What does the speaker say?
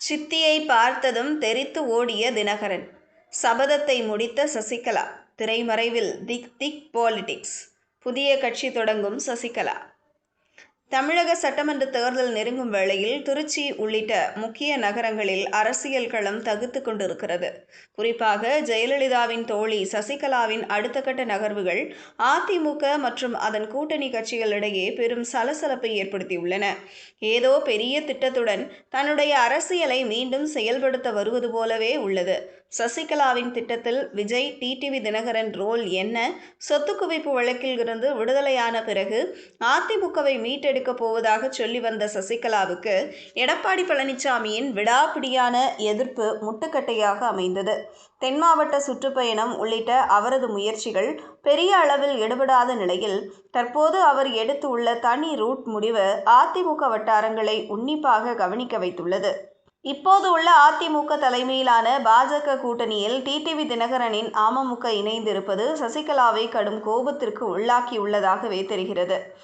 சித்தியை பார்த்ததும் தெறித்து ஓடிய தினகரன். சபதத்தை முடித்த சசிகலா. திரைமறைவில் திக் திக் பாலிடிக்ஸ். புதிய கட்சி தொடங்கும் சசிகலா. தமிழக சட்டமன்ற தேர்தல் நெருங்கும் வேளையில் திருச்சி உள்ளிட்ட முக்கிய நகரங்களில் அரசியல் களம் தகுத்து கொண்டிருக்கிறது. குறிப்பாக ஜெயலலிதாவின் தோழி சசிகலாவின் அடுத்த கட்ட நகர்வுகள் அதிமுக மற்றும் அதன் கூட்டணி கட்சிகளிடையே பெரும் சலசலப்பை ஏற்படுத்தியுள்ளன. ஏதோ பெரிய திட்டத்துடன் தன்னுடைய அரசியலை மீண்டும் செயல்படுத்த வருவது போலவே உள்ளது. சசிகலாவின் திட்டத்தில் விஜய், டிடிவி தினகரன் ரோல் என்ன? சொத்து குவிப்பு வழக்கில் இருந்து விடுதலையான பிறகு அதிமுகவை மீட்டெடுக்கப் போவதாக சொல்லி வந்த சசிகலாவுக்கு எடப்பாடி பழனிசாமியின் விடாப்பிடியான எதிர்ப்பு முட்டுக்கட்டையாக அமைந்தது. தென் மாவட்ட சுற்றுப்பயணம் உள்ளிட்ட அவரது முயற்சிகள் பெரிய அளவில் எடுபடாத நிலையில் தற்போது அவர் எடுத்துள்ள தனி ரூட் முடிவு அதிமுக வட்டாரங்களை உன்னிப்பாக கவனிக்க வைத்துள்ளது. இப்போது உள்ள அதிமுக தலைமையிலான பாஜக கூட்டணியில் டிடிவி தினகரனின் அமமுக இணைந்திருப்பது சசிகலாவை கடும் கோபத்திற்கு உள்ளாக்கியுள்ளதாகவே தெரிகிறது.